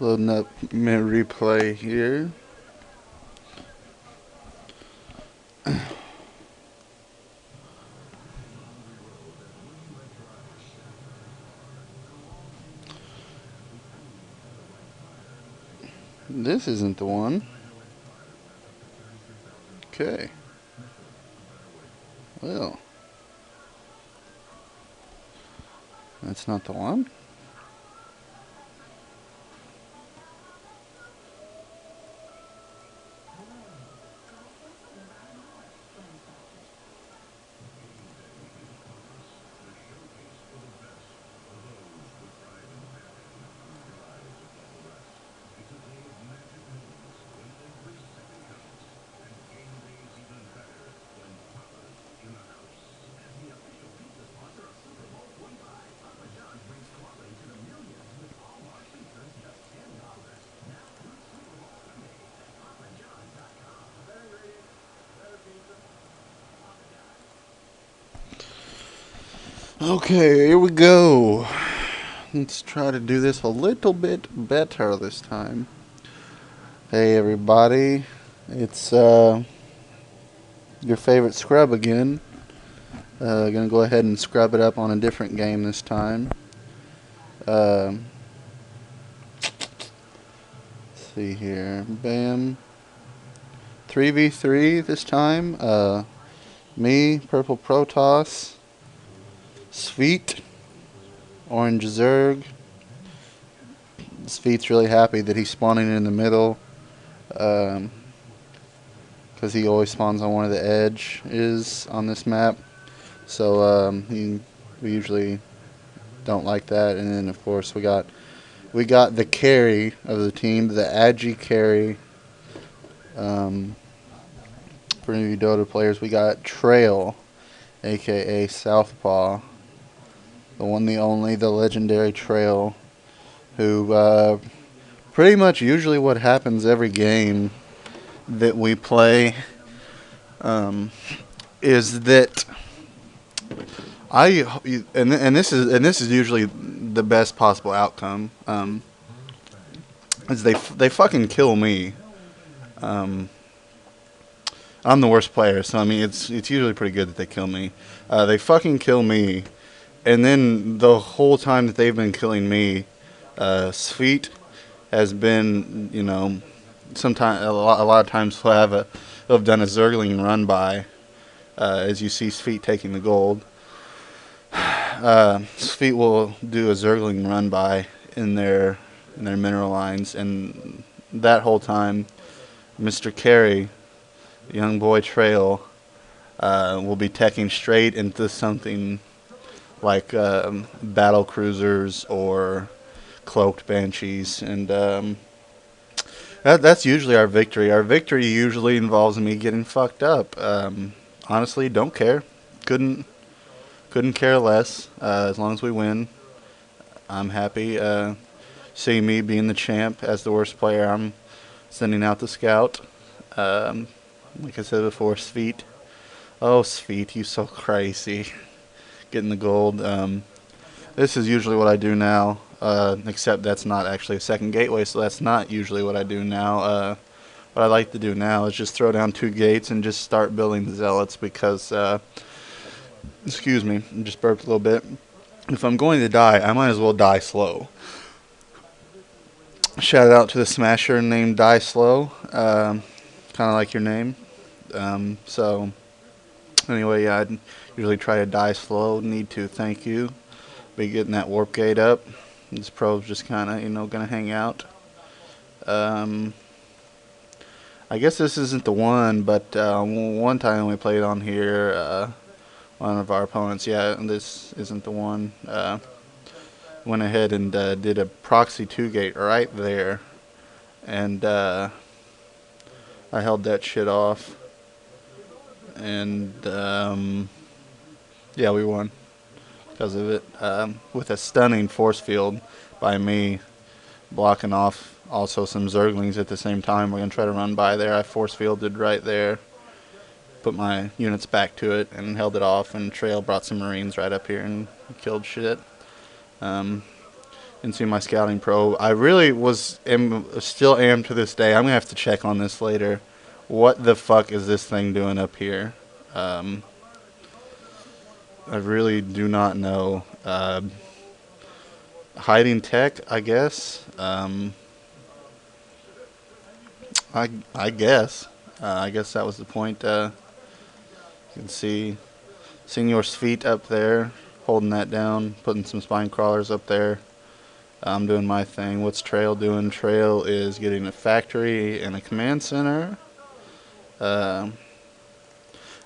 Loading up replay here. This isn't the one. Okay. Well, that's not the one. Okay, here we go. Let's try to do this a little bit better this time. Hey everybody, it's your favorite scrub again. Gonna go ahead and scrub it up on a different game this time. Let's see here. Bam. 3v3 this time. Me, Purple Protoss, Sveet, Orange Zerg. Sveet's really happy that he's spawning in the middle. Because he always spawns on one of the edges on this map. So we usually don't like that. And then of course we got the carry of the team, the Agi carry. For new Dota players, we got Trail, aka Southpaw, the one, the only, the legendary Trail, who pretty much usually what happens every game that we play is that this is usually the best possible outcome. Is they fucking kill me. I'm the worst player, so I mean it's usually pretty good that they kill me. They fucking kill me, and then the whole time that they've been killing me, Sveet has been, sometimes a lot of times we'll have done a Zergling run by, as you see Sveet taking the gold. Sveet will do a Zergling run by in their mineral lines, and that whole time, Mr. Carey, young boy Trail, will be teching straight into something like battle cruisers or cloaked banshees, and that's usually our victory. Our victory usually involves me getting fucked up. Honestly, don't care. Couldn't care less. As long as we win, I'm happy. Seeing me being the champ as the worst player, I'm sending out the scout. Like I said before, Sveet. Oh, Sveet, you so crazy. Getting the gold. This is usually what I do now, except that's not actually a second gateway, so that's not usually what I do now. What I like to do now is just throw down 2 gates and just start building the zealots because, excuse me, I just burped a little bit. If I'm going to die, I might as well die slow. Shout out to the smasher named Die Slow. Kind of like your name. So, anyway, yeah, I'd usually try to die slow. Need to, thank you. Be getting that warp gate up. This pro's just kind of, going to hang out. I guess this isn't the one, but one time we played on here, one of our opponents, yeah, this isn't the one, went ahead and did a proxy 2 gate right there. And I held that shit off. And yeah, we won because of it, with a stunning force field by me, blocking off also some Zerglings at the same time. We're going to try to run by there. I force fielded right there, put my units back to it, and held it off, and Trail brought some Marines right up here and killed shit. into my scouting probe. I really still am to this day. I'm gonna have to check on this later. What the fuck is this thing doing up here? I really do not know. Hiding tech, I guess. I guess. I guess that was the point. You can see Senior Sveet up there, holding that down, putting some spine crawlers up there. I'm doing my thing. What's Trail doing? Trail is getting a factory and a command center. I'm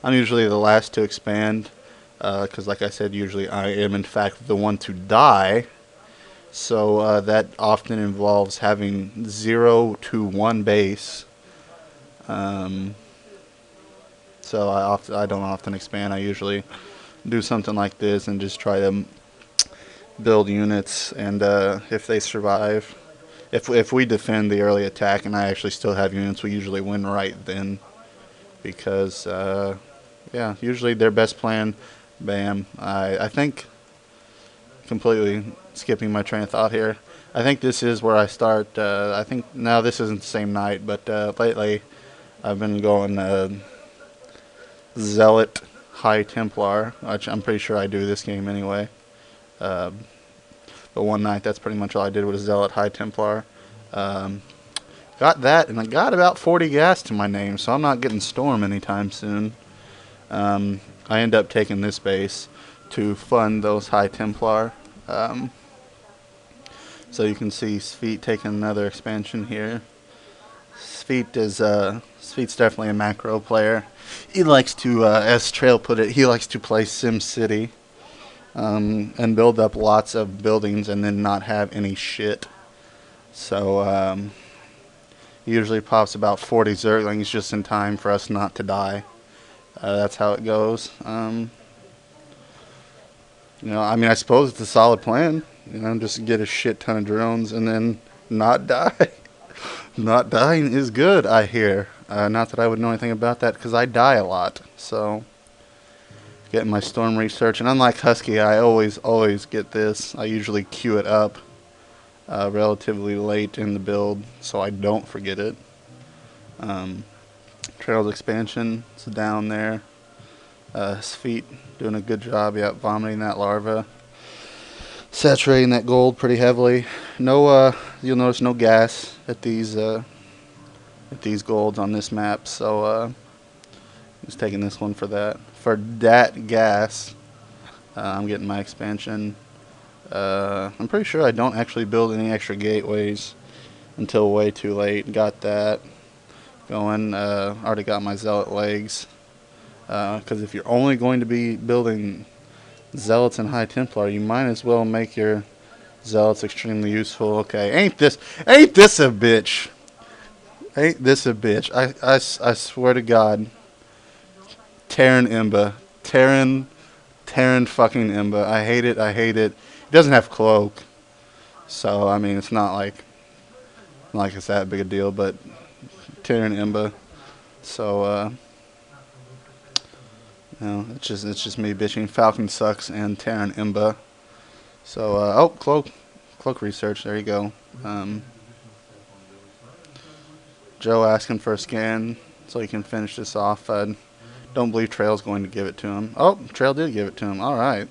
usually the last to expand, because like I said, usually I am in fact the one to die. So that often involves having 0 to 1 base. So I don't often expand. I usually do something like this and just try to build units, and if they survive, if we defend the early attack and I actually still have units, we usually win right then, because yeah, usually their best plan, bam. I think, completely skipping my train of thought here, I think this is where I start. I think now this isn't the same night, but lately I've been going Zealot High Templar, which I'm pretty sure I do this game anyway. But one night, that's pretty much all I did was Zealot High Templar. Got that, and I got about 40 gas to my name, so I'm not getting Storm anytime soon. I end up taking this base to fund those High Templar. So you can see Sveet taking another expansion here. Sveet's definitely a macro player. He likes to, as Trail put it, he likes to play Sim City. And build up lots of buildings and then not have any shit. So he usually pops about 40 Zerglings just in time for us not to die. That's how it goes. You know, I mean, I suppose it's a solid plan. You know, just get a shit ton of drones and then not die. Not dying is good, I hear. Not that I would know anything about that, because I die a lot. So, getting my storm research, and unlike Husky, I always get this. I usually queue it up relatively late in the build, so I don't forget it. Trails expansion is down there. Sveet doing a good job, vomiting that larva. Saturating that gold pretty heavily. No, you'll notice no gas at these golds on this map, so just taking this one for that. For that gas, I'm getting my expansion. I'm pretty sure I don't actually build any extra gateways until way too late. Got that going. Already got my Zealot legs. Because if you're only going to be building Zealots and High Templar, you might as well make your Zealots extremely useful. Okay, ain't this a bitch? Ain't this a bitch? I swear to God. Terran Imba. Terran fucking Imba. I hate it. He doesn't have cloak. So, I mean, it's not like it's that big a deal, but Terran Imba. So, you know, it's just me bitching. Falcon sucks and Terran Imba. So, oh, cloak research. There you go. Joe asking for a scan so he can finish this off. Don't believe Trail's going to give it to him. Oh, Trail did give it to him. All right.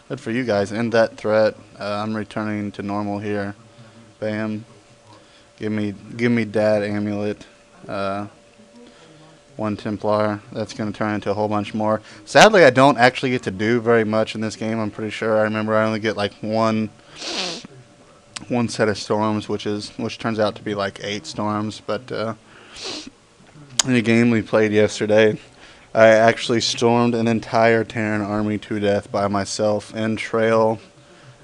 Good for you guys. End that threat. I'm returning to normal here. Bam. Give me Dad Amulet. 1 Templar. That's going to turn into a whole bunch more. Sadly, I don't actually get to do very much in this game. I'm pretty sure. I remember I only get like one set of storms, which turns out to be like 8 storms. But in the game we played yesterday, I actually stormed an entire Terran army to death by myself, and Trail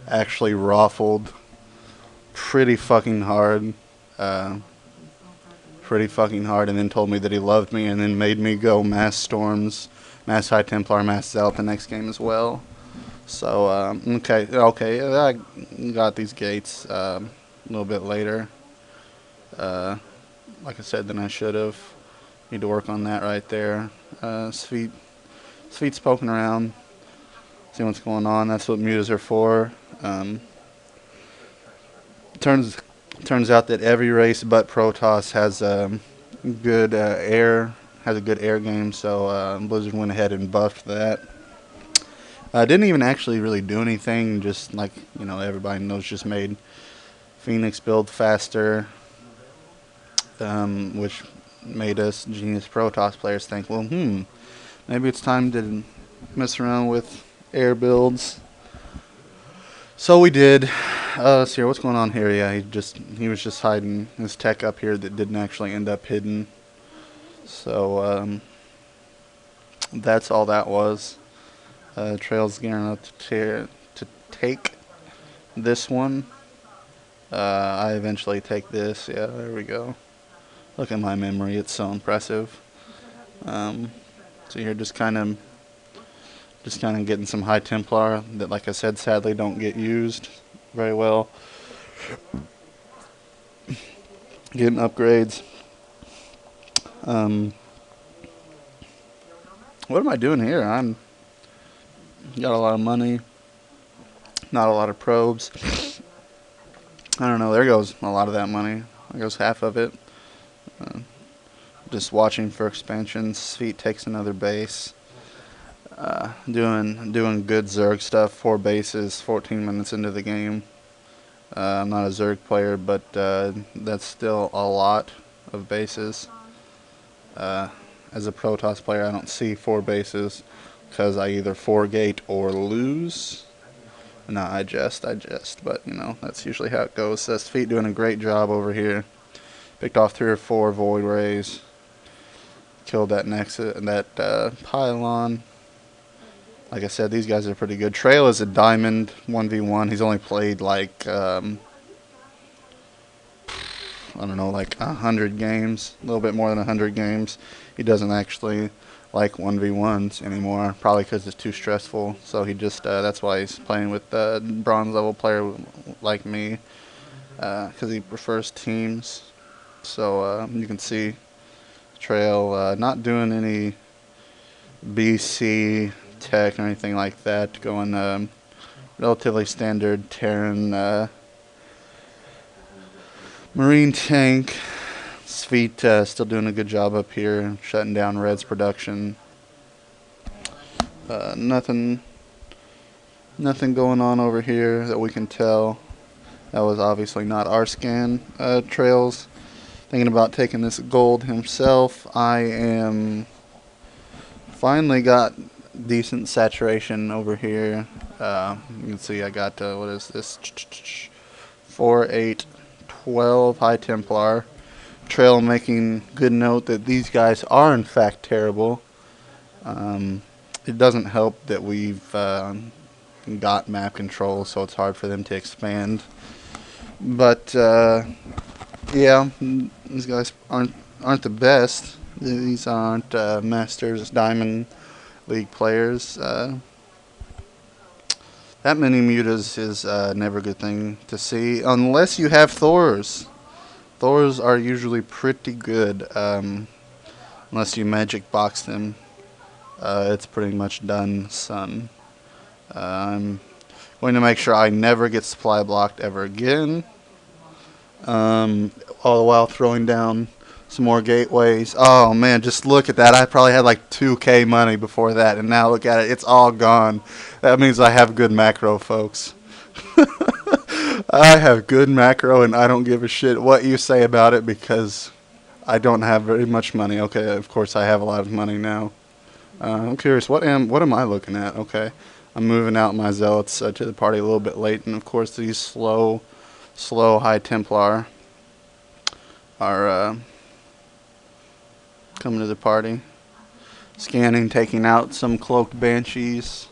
actually raffled pretty fucking hard. And then told me that he loved me, and then made me go mass storms, mass High Templar, mass Zealot the next game as well. So, okay, I got these gates a little bit later. Like I said, than I should have. Need to work on that right there. Sveet's poking around, see what's going on. That's what mutas are for. Turns out that every race but Protoss has good air has a good air game, so Blizzard went ahead and buffed that. Didn't even actually really do anything, just like everybody knows, just made Phoenix build faster, which made us genius Protoss players think, well, maybe it's time to mess around with air builds. So we did. Let's see, what's going on here? Yeah, he was just hiding his tech up here that didn't actually end up hidden. So that's all that was. Trail's gearing up to take this one. I eventually take this. Yeah, there we go. Look at my memory; it's so impressive. So you're just kind of getting some high Templar that, like I said, sadly don't get used very well. Getting upgrades. What am I doing here? I'm got a lot of money, not a lot of probes. I don't know. There goes a lot of that money. There goes half of it. Just watching for expansions. Sveet takes another base. Doing good Zerg stuff. 4 bases, 14 minutes into the game. I'm not a Zerg player, but that's still a lot of bases. As a Protoss player, I don't see 4 bases because I either 4-gate or lose. No, I jest, but that's usually how it goes. Sveet doing a great job over here. Picked off 3 or 4 Void Rays. Killed that pylon. Like I said, these guys are pretty good. Trail is a diamond 1v1. He's only played like I don't know, like 100 games, a little bit more than 100 games. He doesn't actually like 1v1s anymore, probably because it's too stressful. So he just that's why he's playing with a bronze level player like me, because he prefers teams. So you can see Trail not doing any BC tech or anything like that, going relatively standard Terran Marine tank. Sveet still doing a good job up here, shutting down Red's production. Nothing going on over here that we can tell. That was obviously not our scan. Trail's thinking about taking this gold himself. I am finally got decent saturation over here. You can see I got what is this? 4, 8, 12 high Templar. Trail making good note that these guys are in fact terrible. It doesn't help that we've got map control, so it's hard for them to expand. But yeah, these guys aren't the best. These aren't Masters Diamond League players. That many mutas is never a good thing to see, unless you have Thors. Thors are usually pretty good, unless you magic box them. It's pretty much done, son. I'm going to make sure I never get supply blocked ever again. All the while throwing down some more gateways. Oh man, just look at that. I probably had like 2k money before that, and now look at it. It's all gone. That means I have good macro, folks. I have good macro, and I don't give a shit what you say about it because I don't have very much money. Okay, of course I have a lot of money now. I'm curious, what am I looking at? Okay, I'm moving out my zealots to the party a little bit late, and of course these slow high Templar are coming to the party. Scanning, taking out some cloaked banshees.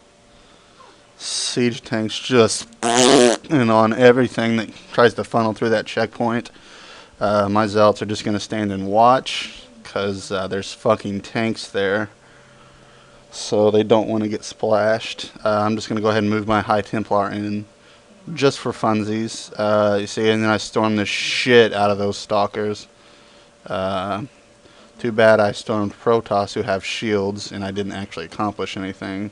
Siege tanks just and on everything that tries to funnel through that checkpoint. My zealots are just going to stand and watch because there's fucking tanks there. So they don't want to get splashed. I'm just going to go ahead and move my high Templar in just for funsies. You see, and then I stormed the shit out of those stalkers. Too bad I stormed Protoss, who have shields, and I didn't actually accomplish anything.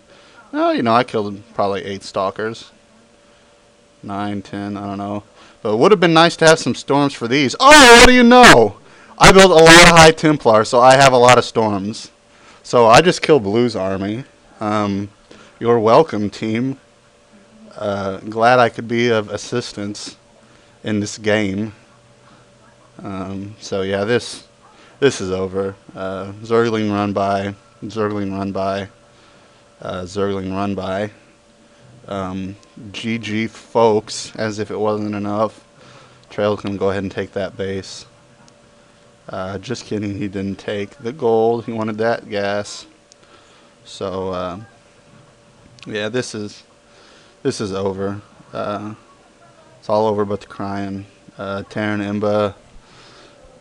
Well, I killed probably 8 stalkers. 9, 10, I don't know. But it would have been nice to have some storms for these. Oh, what do you know? I built a lot of High Templar, so I have a lot of storms. So I just killed Blue's army. You're welcome, team. Glad I could be of assistance in this game. So yeah, this is over. Zergling run by. Zergling run by. Zergling run by. GG folks, as if it wasn't enough. Trail can go ahead and take that base. Just kidding, he didn't take the gold. He wanted that gas. So yeah, this is over. It's all over but the crying. Terran Imba,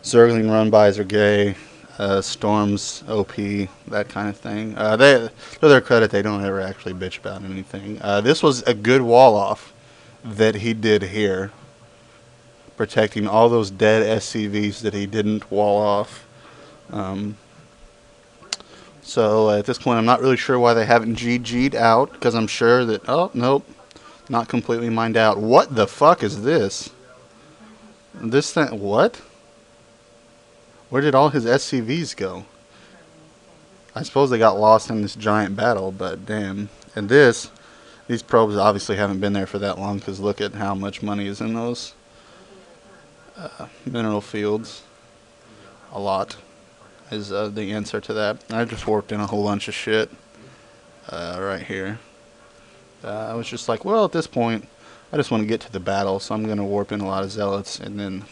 Zergling run-bys are gay. Storms OP, that kind of thing. To their credit, they don't ever actually bitch about anything. This was a good wall-off that he did here, protecting all those dead SCVs that he didn't wall off. So at this point, I'm not really sure why they haven't GG'd out, because I'm sure that... Oh, nope. Not completely mined out. What the fuck is this? This thing... What? Where did all his SCVs go? I suppose they got lost in this giant battle, but damn. And these probes obviously haven't been there for that long, because look at how much money is in those mineral fields. A lot is the answer to that. I just warped in a whole bunch of shit right here. I was just like, well, at this point, I just want to get to the battle, so I'm going to warp in a lot of zealots, and then...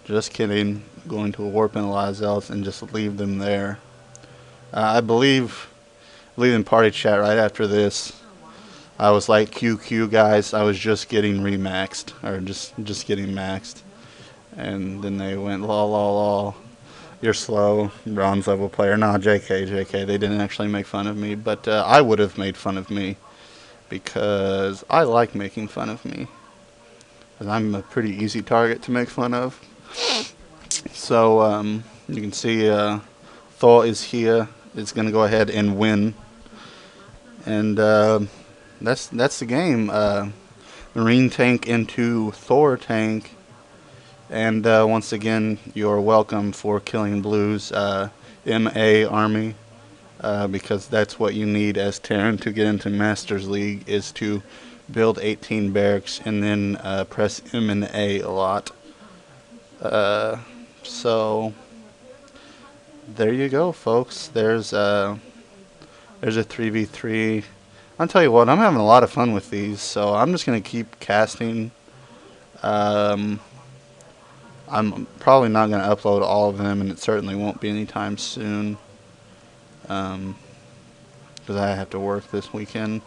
Just kidding. Going to warp in a lot of zealots and just leave them there. I believe in party chat right after this, I was like, QQ guys, I was just getting remaxed. Or just getting maxed. And then they went, lol, lol, lol. You're slow, bronze level player. Nah, JK. They didn't actually make fun of me. But I would have made fun of me. Because I like making fun of me. Because I'm a pretty easy target to make fun of. So you can see Thor is here. It's going to go ahead and win. And that's the game. Marine tank into Thor tank. And once again, you're welcome for killing Blue's MA army. Because that's what you need as Terran to get into Masters League, is to build 18 barracks and then press M and A a lot. So there you go, folks. There's a 3v3. I'll tell you what, I'm having a lot of fun with these, so I'm just gonna keep casting. I'm probably not gonna upload all of them, and it certainly won't be anytime soon, because I have to work this weekend.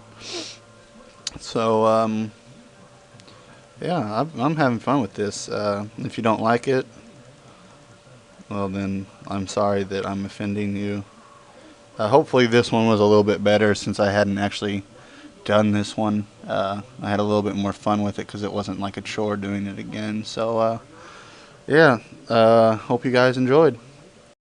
So yeah, I'm having fun with this. If you don't like it, well then, I'm sorry that I'm offending you. Hopefully this one was a little bit better, since I hadn't actually done this one. I had a little bit more fun with it, because it wasn't like a chore doing it again. So, yeah, hope you guys enjoyed.